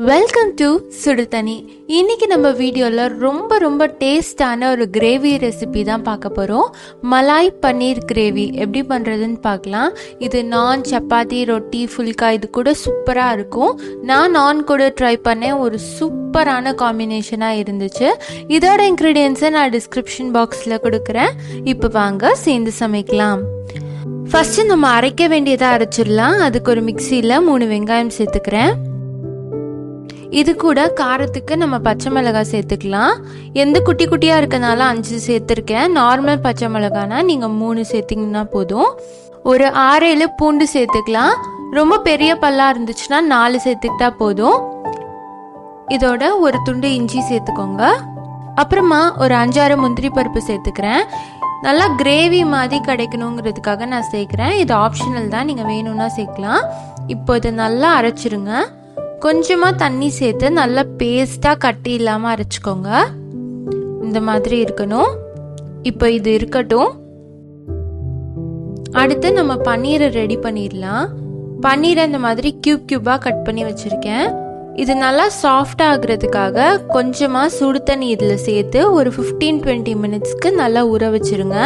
Welcome to சுடுதண்ணி. இன்னைக்கு நம்ம வீடியோவில் ரொம்ப டேஸ்டான ஒரு கிரேவி ரெசிபி தான் பார்க்க போகிறோம். மலாய் பன்னீர் கிரேவி எப்படி பண்ணுறதுன்னு பார்க்கலாம். இது நான், சப்பாத்தி, ரொட்டி, ஃபுல்கா இது கூட சூப்பராக இருக்கும். நான் கூட ட்ரை பண்ணேன், ஒரு சூப்பரான காம்பினேஷனாக இருந்துச்சு. இதோட இன்க்ரீடியன்ஸை நான் டிஸ்கிரிப்ஷன் பாக்ஸில் கொடுக்குறேன். இப்போ வாங்க சேர்ந்து சமைக்கலாம். ஃபஸ்ட்டு நம்ம அரைக்க வேண்டியதாக அரைச்சிடலாம். அதுக்கு ஒரு மிக்சியில் 3 வெங்காயம் சேர்த்துக்கிறேன். இது கூட காரத்துக்கு நம்ம பச்சை மிளகாய் சேர்த்துக்கலாம். எந்த குட்டி குட்டியாக இருக்கனால 5 சேர்த்துருக்கேன். நார்மல் பச்சை மிளகானா நீங்கள் 3 சேர்த்திங்கன்னா போதும். ஒரு 6-7 பூண்டு சேர்த்துக்கலாம். ரொம்ப பெரிய பல்லாக இருந்துச்சுன்னா 4 சேர்த்துக்கிட்டா போதும். இதோட ஒரு துண்டு இஞ்சி சேர்த்துக்கோங்க. அப்புறமா ஒரு 5-6 முந்திரி பருப்பு சேர்த்துக்கிறேன். நல்லா கிரேவி மாதிரி கிடைக்கணுங்கிறதுக்காக நான் சேர்க்குறேன். இது ஆப்ஷனல் தான், நீங்கள் வேணும்னா சேர்க்கலாம். இப்போ இதை நல்லா அரைச்சிருங்க. கொஞ்சமாக தண்ணி சேர்த்து நல்லா பேஸ்ட்டாக கட்டி இல்லாமல் அரைச்சிக்கோங்க. இந்த மாதிரி இருக்கணும். இப்போ இது இருக்கட்டும். அடுத்து நம்ம பன்னீரை ரெடி பண்ணிடலாம். பன்னீரை இந்த மாதிரி கியூபாக கட் பண்ணி வச்சுருக்கேன். இது நல்லா சாஃப்டாக ஆகுறதுக்காக கொஞ்சமாக சுடு தண்ணி இதில் சேர்த்து ஒரு 15-20 மினிட்ஸ்க்கு நல்லா ஊற வச்சுருங்க.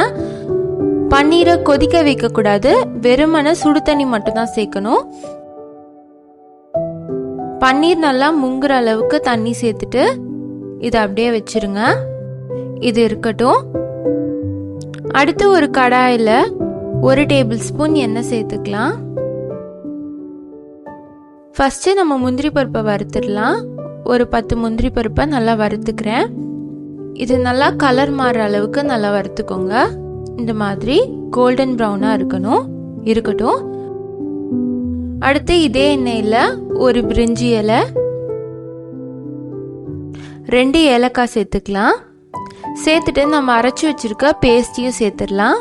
பன்னீரை கொதிக்க வைக்கக்கூடாது, வெறுமனே சுடு தண்ணி மட்டும்தான் சேர்க்கணும். பன்னீர் நல்லா முங்குற அளவுக்கு தண்ணி சேர்த்துட்டு இதை அப்படியே வச்சிருங்க. இது இருக்கட்டும். அடுத்து ஒரு கடாயில் 1 டேபிள் ஸ்பூன் எண்ணெய் சேர்த்துக்கலாம். ஃபஸ்ட்டு நம்ம முந்திரி பருப்பை வறுத்துடலாம். ஒரு 10 முந்திரி பருப்பை நல்லா வறுத்துக்கிறேன். இது நல்லா கலர் மாறுற அளவுக்கு நல்லா வறுத்துக்கோங்க. இந்த மாதிரி கோல்டன் ப்ரௌனாக இருக்கட்டும். அடுத்து இதே எண்ணெயில் ஒரு பிரிஞ்சி இலை, 2 ஏலக்காய் சேர்த்துக்கலாம். சேர்த்துட்டு நம்ம அரைச்சி வச்சிருக்க பேஸ்டையும் சேர்த்துடலாம்.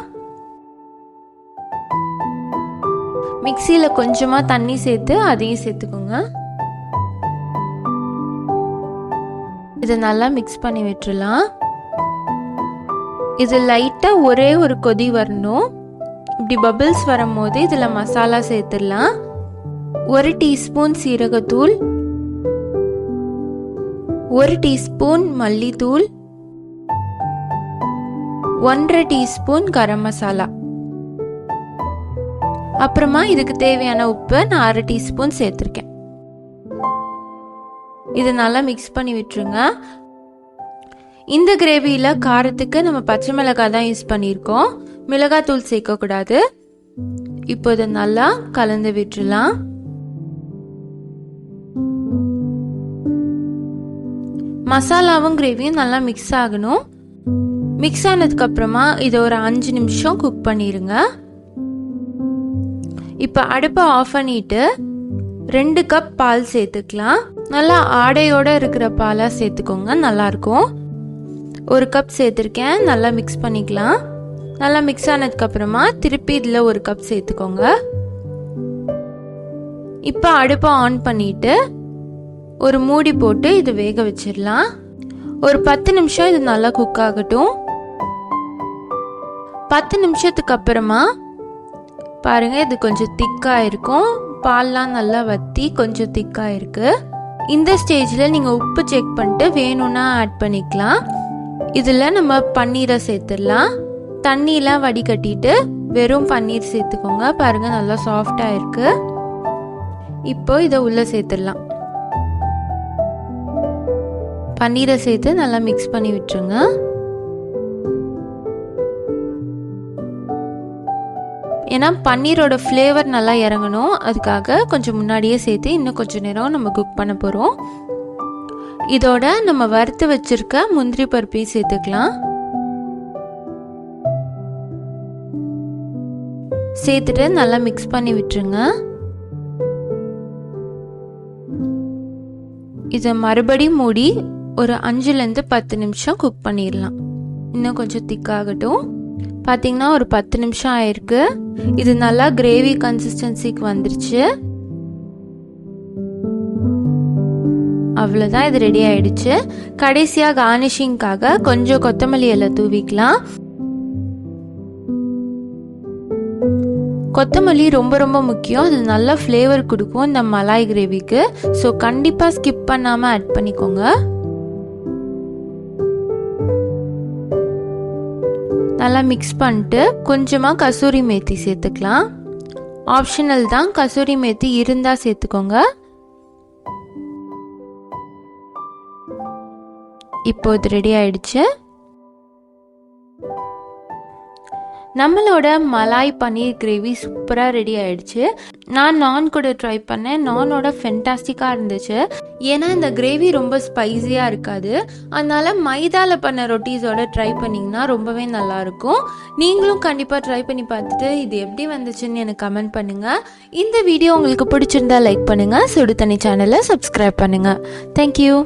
மிக்சியில் கொஞ்சமாக தண்ணி சேர்த்து அதையும் சேர்த்துக்கோங்க. இதை நல்லா மிக்ஸ் பண்ணி விட்டுறலாம். இது லைட்டாக ஒரே ஒரு கொதி வரணும். இப்படி பபிள்ஸ் வரும்போது இதில் மசாலா சேர்த்துடலாம். 1 டீஸ்பூன் சீரகத்தூள், 1 டீஸ்பூன் மல்லித்தூள், 1/2 டீஸ்பூன் கரம் மசாலா. அப்புறமா இதுக்கு தேவையான உப்பு நான் 1/2 டீஸ்பூன் சேர்த்துருக்கேன். இது நல்லா மிக்ஸ் பண்ணி விட்டுருங்க. இந்த கிரேவியில் காரத்துக்கு நம்ம பச்சை மிளகாய் தான் யூஸ் பண்ணியிருக்கோம், மிளகாத்தூள் சேர்க்கக்கூடாது. இப்போ இதை நல்லா கலந்து விட்டுடலாம். மசாலாவும் கிரேவியும் நல்லா மிக்ஸ் ஆகணும். மிக்ஸ் ஆனதுக்கு அப்புறமா இதை ஒரு 5 நிமிஷம் குக் பண்ணிடுங்க. இப்போ அடுப்பை ஆஃப் பண்ணிட்டு 2 கப் பால் சேர்த்துக்கலாம். நல்லா ஆடையோட இருக்கிற பாலாக சேர்த்துக்கோங்க, நல்லா இருக்கும். 1 கப் சேர்த்துருக்கேன். நல்லா மிக்ஸ் பண்ணிக்கலாம். நல்லா மிக்ஸ் ஆனதுக்கு அப்புறமா திருப்பி இதில் 1 கப் சேர்த்துக்கோங்க. இப்போ அடுப்பை ஆன் பண்ணிட்டு ஒரு மூடி போட்டு இது வேக வச்சிடலாம். ஒரு 10 நிமிஷம் இது நல்லா குக் ஆகட்டும். 10 நிமிஷத்துக்கு அப்புறமா பாருங்க, இது கொஞ்சம் திக்காக இருக்கும். பால்லாம் நல்லா வத்தி கொஞ்சம் திக்காக இருக்கு. இந்த ஸ்டேஜில் நீங்கள் உப்பு செக் பண்ணிட்டு வேணும்னா ஆட் பண்ணிக்கலாம். இதில் நம்ம பன்னீரை சேர்த்துடலாம். தண்ணியெலாம் வடிகட்டிட்டு வெறும் பன்னீர் சேர்த்துக்கோங்க. பாருங்க, நல்லா சாஃப்டாக இருக்கு. இப்போ இதை உள்ளே சேர்த்துடலாம். பன்னீரை சேர்த்து நல்லா மிக்ஸ் பண்ணி விட்டுருங்க. ஏன்னா பன்னீரோட ஃப்ளேவர் நல்லா இறங்கணும், அதுக்காக கொஞ்சம் முன்னாடியே சேர்த்து இன்னும் கொஞ்சம் நேரம் நம்ம குக் பண்ண போகிறோம். இதோட நம்ம வறுத்து வச்சிருக்க முந்திரி பருப்பையும் சேர்த்துக்கலாம். சேர்த்துட்டு நல்லா மிக்ஸ் பண்ணி விட்டுருங்க. இதை மறுபடியும் மூடி ஒரு 5-10 நிமிஷம் குக் பண்ணிடலாம். இன்னும் கொஞ்சம் திக்காகட்டும். பார்த்தீங்கன்னா ஒரு 10 நிமிஷம் ஆயிருக்கு. இது நல்லா கிரேவி கன்சிஸ்டன்சிக்கு வந்துருச்சு. அவ்வளோதான், இது ரெடி ஆயிடுச்சு. கடைசியாக கார்னிஷிங்காக கொஞ்சம் கொத்தமல்லி இலை தூவிக்கலாம். கொத்தமல்லி ரொம்ப ரொம்ப முக்கியம், அது நல்ல ஃப்ளேவர் கொடுக்கும் இந்த மலாய் கிரேவிக்கு. ஸோ கண்டிப்பாக ஸ்கிப் பண்ணாமல் ஆட் பண்ணிக்கோங்க. நல்லா மிக்ஸ் பண்ணிட்டு கொஞ்சமாக கசூரி மேத்தி சேர்த்துக்கலாம். ஆப்ஷனல் தான், கசூரி மேத்தி இருந்தால் சேர்த்துக்கோங்க. இப்போ இது ரெடி ஆயிடுச்சு. நம்மளோட மலாய் பன்னீர் கிரேவி சூப்பராக ரெடி ஆயிடுச்சு. நான் நான் கூட ட்ரை பண்ணேன். நானோட ஃபென்டாஸ்டிக்காக இருந்துச்சு. ஏன்னா இந்த கிரேவி ரொம்ப ஸ்பைஸியாக இருக்காது. அதனால மைதாவில் பண்ண ரொட்டீஸோட ட்ரை பண்ணிங்கன்னா ரொம்பவே நல்லாயிருக்கும். நீங்களும் கண்டிப்பாக ட்ரை பண்ணி பார்த்துட்டு இது எப்படி வந்துச்சுன்னு எனக்கு கமெண்ட் பண்ணுங்கள். இந்த வீடியோ உங்களுக்கு பிடிச்சிருந்தா லைக் பண்ணுங்கள். சுடு தண்ணி சேனலை சப்ஸ்கிரைப் பண்ணுங்கள். தேங்க்யூ.